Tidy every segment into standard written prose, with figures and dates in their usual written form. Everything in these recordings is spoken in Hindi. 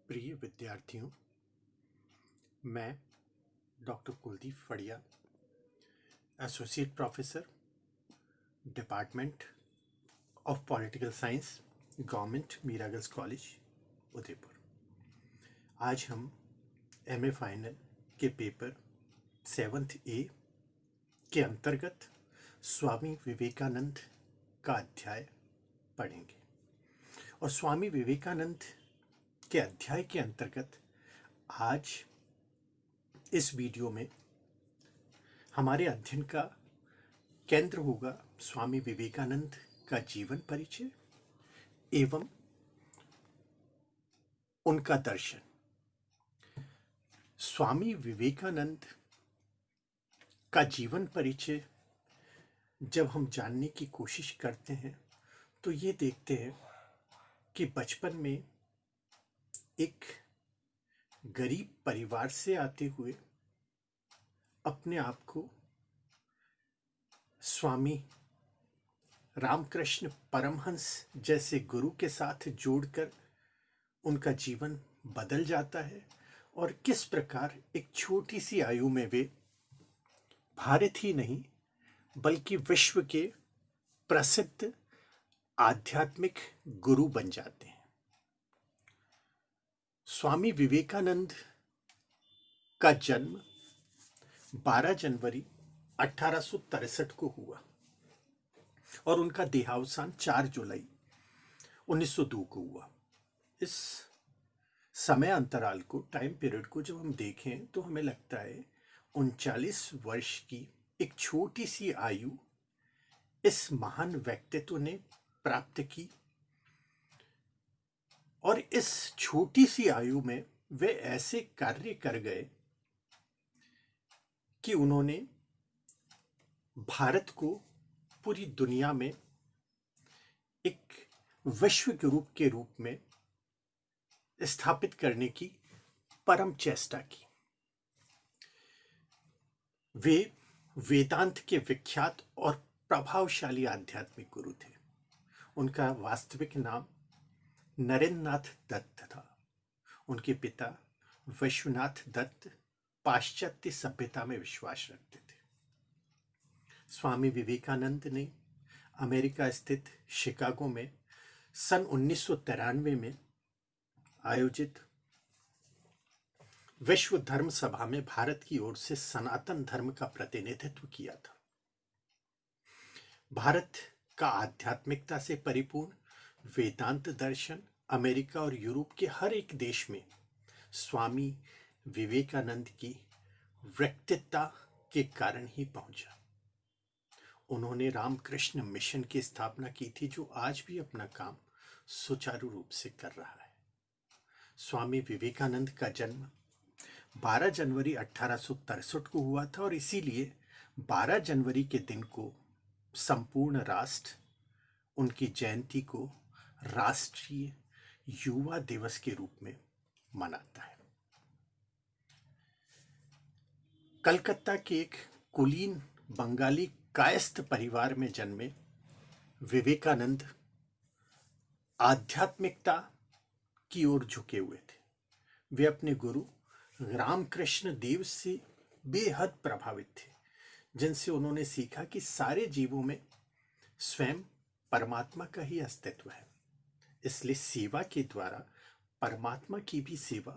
प्रिय विद्यार्थियों, मैं doctor Kuldeep Fadia, associate professor, department of political science, government Meera girls college, Udaipur. आज हम एमए फाइनल के पेपर 7th ए के अंतर्गत स्वामी विवेकानंद का अध्याय पढ़ेंगे। और स्वामी विवेकानंद के अध्याय के अंतर्गत आज इस वीडियो में हमारे अध्ययन का केंद्र होगा स्वामी विवेकानंद का जीवन परिचय एवं उनका दर्शन। स्वामी विवेकानंद का जीवन परिचय जब हम जानने की कोशिश करते हैं तो ये देखते हैं कि बचपन में एक गरीब परिवार से आते हुए अपने आप को स्वामी रामकृष्ण परमहंस जैसे गुरु के साथ जोड़कर उनका जीवन बदल जाता है और किस प्रकार एक छोटी सी आयु में वे भारत ही नहीं बल्कि विश्व के प्रसिद्ध आध्यात्मिक गुरु बन जाते हैं। स्वामी विवेकानंद का जन्म 12 जनवरी 1863 को हुआ और उनका देहावसान 4 जुलाई 1902 को हुआ। इस समय अंतराल को, टाइम पीरियड को जब हम देखें तो हमें लगता है 39 वर्ष की एक छोटी सी आयु इस महान व्यक्तित्व ने प्राप्त की और इस छोटी सी आयु में वे ऐसे कार्य कर गए कि उन्होंने भारत को पूरी दुनिया में एक विश्व गुरु के रूप में स्थापित करने की परम चेष्टा की। वे वेदांत के विख्यात और प्रभावशाली आध्यात्मिक गुरु थे। उनका वास्तविक नाम नरेंद्र नाथ दत्त था। उनके पिता विश्वनाथ दत्त पाश्चात्य सभ्यता में विश्वास रखते थे। स्वामी विवेकानंद ने अमेरिका स्थित शिकागो में सन 1993 में आयोजित विश्व धर्म सभा में भारत की ओर से सनातन धर्म का प्रतिनिधित्व किया था। भारत का आध्यात्मिकता से परिपूर्ण वेदांत दर्शन अमेरिका और यूरोप के हर एक देश में स्वामी विवेकानंद की व्यक्तित्व के कारण ही पहुंचा। उन्होंने रामकृष्ण मिशन की स्थापना की थी, जो आज भी अपना काम सुचारू रूप से कर रहा है। स्वामी विवेकानंद का जन्म 12 जनवरी 1863 को हुआ था और इसीलिए 12 जनवरी के दिन को संपूर्ण राष्ट्र उनकी जयंती को राष्ट्रीय युवा दिवस के रूप में मनाता है। कलकत्ता के एक कुलीन बंगाली कायस्थ परिवार में जन्मे विवेकानंद आध्यात्मिकता की ओर झुके हुए थे। वे अपने गुरु रामकृष्ण देव से बेहद प्रभावित थे, जिनसे उन्होंने सीखा कि सारे जीवों में स्वयं परमात्मा का ही अस्तित्व है, इसलिए सेवा के द्वारा परमात्मा की भी सेवा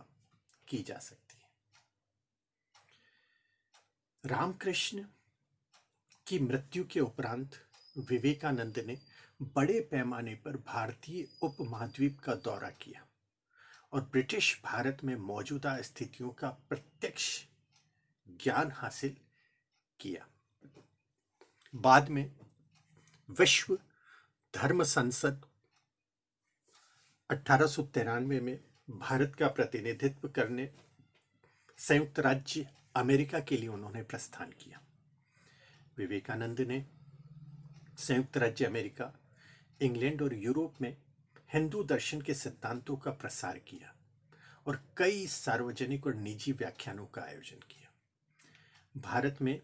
की जा सकती है। रामकृष्ण की मृत्यु के उपरांत विवेकानंद ने बड़े पैमाने पर भारतीय उपमहाद्वीप का दौरा किया और ब्रिटिश भारत में मौजूदा स्थितियों का प्रत्यक्ष ज्ञान हासिल किया। बाद में विश्व धर्म संसद 1893 में भारत का प्रतिनिधित्व करने संयुक्त राज्य अमेरिका के लिए उन्होंने प्रस्थान किया। विवेकानंद ने संयुक्त राज्य अमेरिका, इंग्लैंड और यूरोप में हिंदू दर्शन के सिद्धांतों का प्रसार किया और कई सार्वजनिक और निजी व्याख्यानों का आयोजन किया। भारत में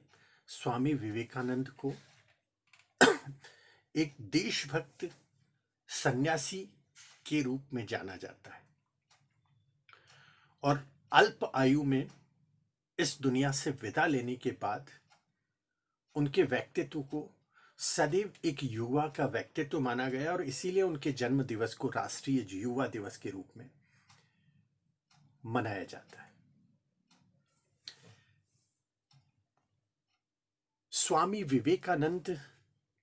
स्वामी विवेकानंद को एक देशभक्त सन्यासी के रूप में जाना जाता है। और अल्प आयु में इस दुनिया से विदा लेने के बाद उनके व्यक्तित्व को सदैव एक युवा का व्यक्तित्व माना गया और इसीलिए उनके जन्म दिवस को राष्ट्रीय युवा दिवस के रूप में मनाया जाता है। स्वामी विवेकानंद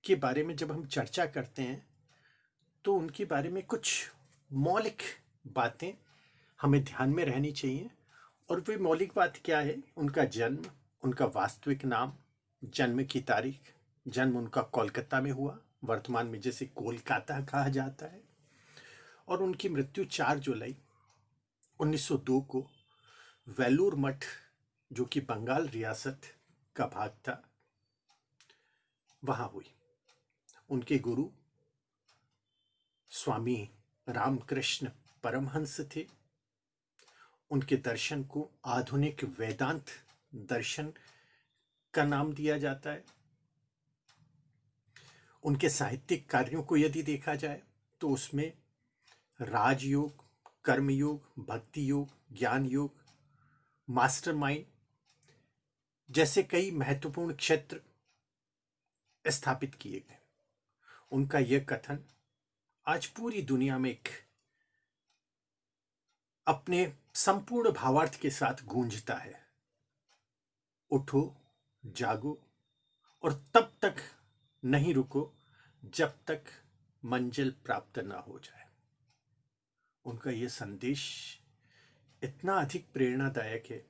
के बारे में जब हम चर्चा करते हैं तो उनके बारे में कुछ मौलिक बातें हमें ध्यान में रहनी चाहिए। और वे मौलिक बात क्या है? उनका जन्म, उनका वास्तविक नाम, जन्म की तारीख। जन्म उनका कोलकाता में हुआ, वर्तमान में जिसे कोलकाता कहा जाता है। और उनकी मृत्यु 4 जुलाई 1902 को वेलूर मठ, जो कि बंगाल रियासत का भाग था, वहां हुई। उनके गुरु स्वामी रामकृष्ण परमहंस थे। उनके दर्शन को आधुनिक वेदांत दर्शन का नाम दिया जाता है। उनके साहित्यिक कार्यों को यदि देखा जाए तो उसमें राजयोग, कर्मयोग, भक्ति योग, ज्ञान योग, मास्टरमाइंड जैसे कई महत्वपूर्ण क्षेत्र स्थापित किए गए। उनका यह कथन आज पूरी दुनिया में एक अपने संपूर्ण भावार्थ के साथ गूंजता है। उठो, जागो और तब तक नहीं रुको जब तक मंजिल प्राप्त ना हो जाए। उनका यह संदेश इतना अधिक प्रेरणादायक है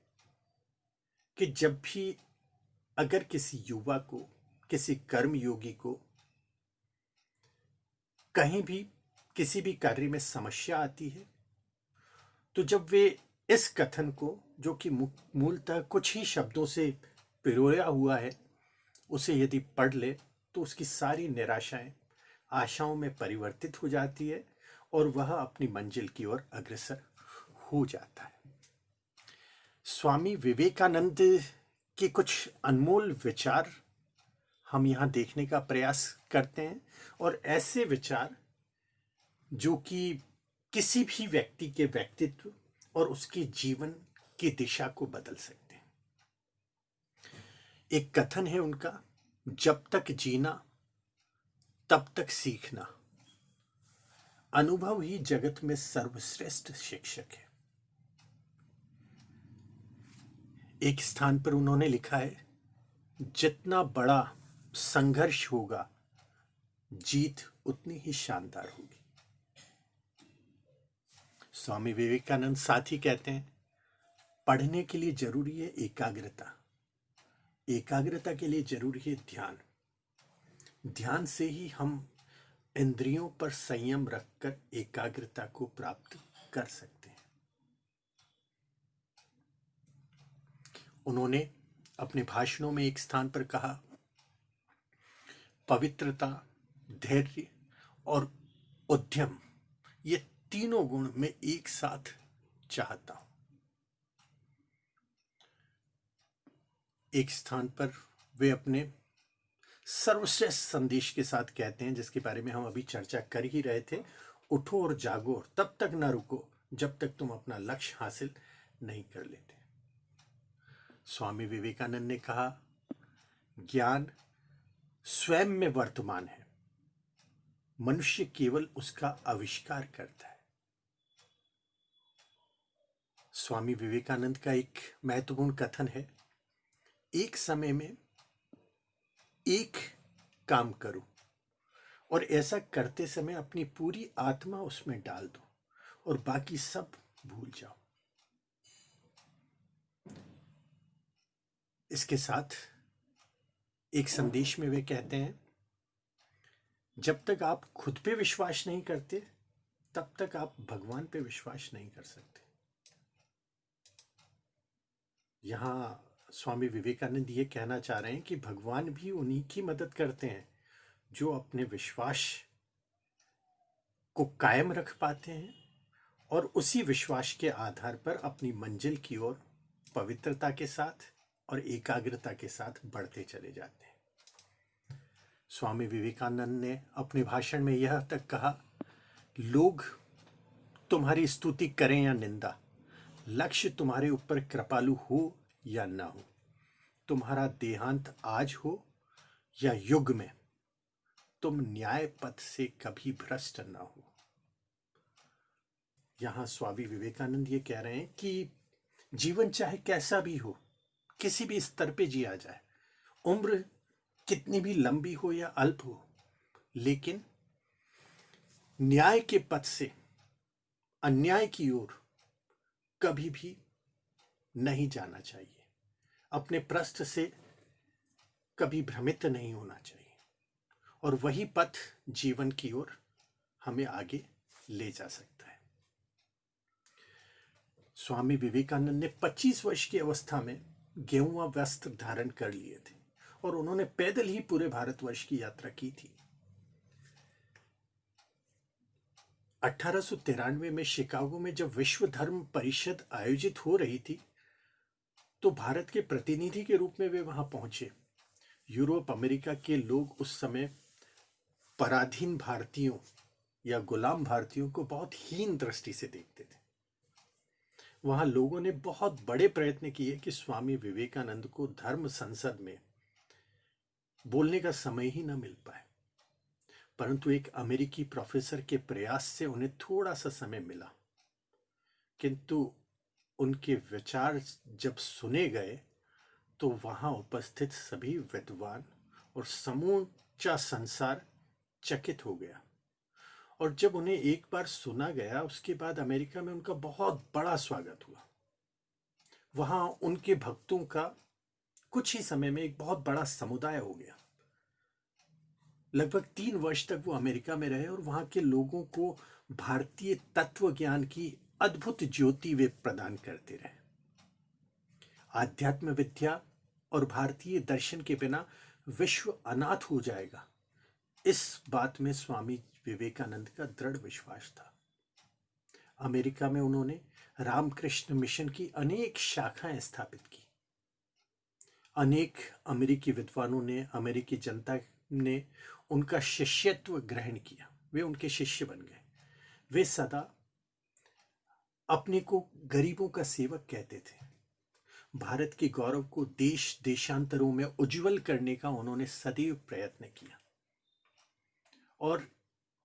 कि जब भी अगर किसी युवा को, किसी कर्मयोगी को कहीं भी किसी भी कार्य में समस्या आती है तो जब वे इस कथन को, जो कि मूलतः कुछ ही शब्दों से पिरोया हुआ है, उसे यदि पढ़ ले तो उसकी सारी निराशाएं आशाओं में परिवर्तित हो जाती है और वह अपनी मंजिल की ओर अग्रसर हो जाता है। स्वामी विवेकानंद के कुछ अनमोल विचार हम यहाँ देखने का प्रयास करते हैं और ऐसे विचार जो कि किसी भी व्यक्ति के व्यक्तित्व और उसके जीवन की दिशा को बदल सकते हैं। एक कथन है उनका, जब तक जीना तब तक सीखना, अनुभव ही जगत में सर्वश्रेष्ठ शिक्षक है। एक स्थान पर उन्होंने लिखा है, जितना बड़ा संघर्ष होगा जीत उतनी ही शानदार होगी। स्वामी विवेकानंद साथ ही कहते हैं, पढ़ने के लिए जरूरी है एकाग्रता, एकाग्रता के लिए जरूरी है ध्यान, ध्यान से ही हम इंद्रियों पर संयम रखकर एकाग्रता को प्राप्त कर सकते हैं। उन्होंने अपने भाषणों में एक स्थान पर कहा, पवित्रता, धैर्य और उद्यम, ये तीनों गुण मैं एक साथ चाहता हूं। एक स्थान पर वे अपने सर्वश्रेष्ठ संदेश के साथ कहते हैं, जिसके बारे में हम अभी चर्चा कर ही रहे थे, उठो और जागो, तब तक ना रुको जब तक तुम अपना लक्ष्य हासिल नहीं कर लेते। स्वामी विवेकानंद ने कहा, ज्ञान स्वयं में वर्तमान है, मनुष्य केवल उसका आविष्कार करता है। स्वामी विवेकानंद का एक महत्वपूर्ण कथन है, एक समय में एक काम करो और ऐसा करते समय अपनी पूरी आत्मा उसमें डाल दो और बाकी सब भूल जाओ। इसके साथ एक संदेश में वे कहते हैं, जब तक आप खुद पे विश्वास नहीं करते तब तक आप भगवान पे विश्वास नहीं कर सकते। यहां स्वामी विवेकानंद ये कहना चाह रहे हैं कि भगवान भी उन्हीं की मदद करते हैं जो अपने विश्वास को कायम रख पाते हैं और उसी विश्वास के आधार पर अपनी मंजिल की ओर पवित्रता के साथ और एकाग्रता के साथ बढ़ते चले जाते हैं। स्वामी विवेकानंद ने अपने भाषण में यह तक कहा, लोग तुम्हारी स्तुति करें या निंदा, लक्ष्य तुम्हारे ऊपर कृपालु हो या ना हो, तुम्हारा देहांत आज हो या युग में, तुम न्याय पथ से कभी भ्रष्ट ना हो। यहां स्वामी विवेकानंद ये कह रहे हैं कि जीवन चाहे कैसा भी हो, किसी भी स्तर पे जिया जाए, उम्र कितनी भी लंबी हो या अल्प हो, लेकिन न्याय के पथ से अन्याय की ओर कभी भी नहीं जाना चाहिए। अपने पृष्ठ से कभी भ्रमित नहीं होना चाहिए, और वही पथ जीवन की ओर हमें आगे ले जा सकता है। स्वामी विवेकानंद ने 25 वर्ष की अवस्था में गेरुआ वस्त्र धारण कर लिए थे और उन्होंने पैदल ही पूरे भारतवर्ष की यात्रा की थी। 1893 में शिकागो में जब विश्व धर्म परिषद आयोजित हो रही थी, तो भारत के प्रतिनिधि के रूप में वे वहां पहुंचे। यूरोप अमेरिका के लोग उस समय पराधीन भारतीयों या गुलाम भारतीयों को बहुत हीन दृष्टि से देखते थे। वहां लोगों ने बहुत बड़े प्रयत्न किए कि स्वामी विवेकानंद को धर्म संसद में बोलने का समय ही न मिल पाए, परंतु एक अमेरिकी प्रोफेसर के प्रयास से उन्हें थोड़ा सा समय मिला। किंतु उनके विचार जब सुने गए तो वहां उपस्थित सभी विद्वान और समूचा संसार चकित हो गया। और जब उन्हें एक बार सुना गया, उसके बाद अमेरिका में उनका बहुत बड़ा स्वागत हुआ। वहां उनके भक्तों का कुछ ही समय में एक बहुत बड़ा समुदाय हो गया। लगभग 3 वर्ष तक वो अमेरिका में रहे और वहां के लोगों को भारतीय तत्व ज्ञान की अद्भुत ज्योति वे प्रदान करते रहे। आध्यात्म विद्या और भारतीय दर्शन के बिना विश्व अनाथ हो जाएगा, इस बात में स्वामी विवेकानंद का दृढ़ विश्वास था। अमेरिका में उन्होंने रामकृष्ण मिशन की अनेक शाखाएं स्थापित की। अनेक अमेरिकी विद्वानों ने, अमेरिकी जनता ने उनका शिष्यत्व ग्रहण किया, वे उनके शिष्य बन गए। वे सदा अपने को गरीबों का सेवक कहते थे। भारत के गौरव को देश देशांतरों में उज्जवल करने का उन्होंने सदैव प्रयत्न किया। और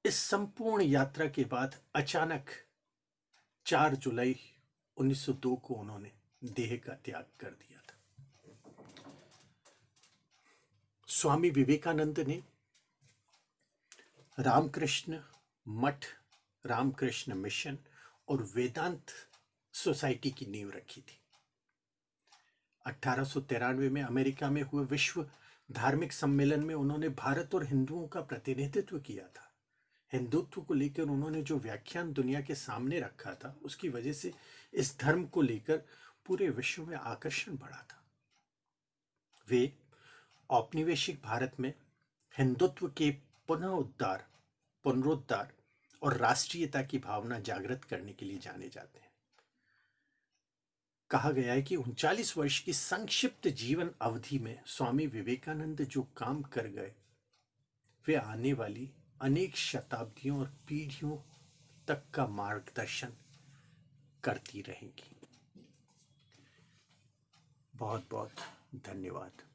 इस संपूर्ण यात्रा के बाद अचानक 4 जुलाई 1902 को उन्होंने देह का त्याग कर दिया था। स्वामी विवेकानंद ने रामकृष्ण मठ, रामकृष्ण मिशन और वेदांत सोसाइटी की नींव रखी थी। 1893 में अमेरिका में हुए विश्व धार्मिक सम्मेलन में उन्होंने भारत और हिंदुओं का प्रतिनिधित्व किया था। हिंदुत्व को लेकर उन्होंने जो व्याख्यान दुनिया के सामने रखा था, उसकी वजह से इस धर्म को लेकर पूरे विश्व में आकर्षण बढ़ा था। वे औपनिवेशिक भारत में हिंदुत्व के पुनरुद्धार और राष्ट्रीयता की भावना जागृत करने के लिए जाने जाते हैं। कहा गया है कि 39 वर्ष की संक्षिप्त जीवन अवधि में स्वामी विवेकानंद जो काम कर गए, वे आने वाली अनेक शताब्दियों और पीढ़ियों तक का मार्गदर्शन करती रहेंगी। बहुत बहुत धन्यवाद।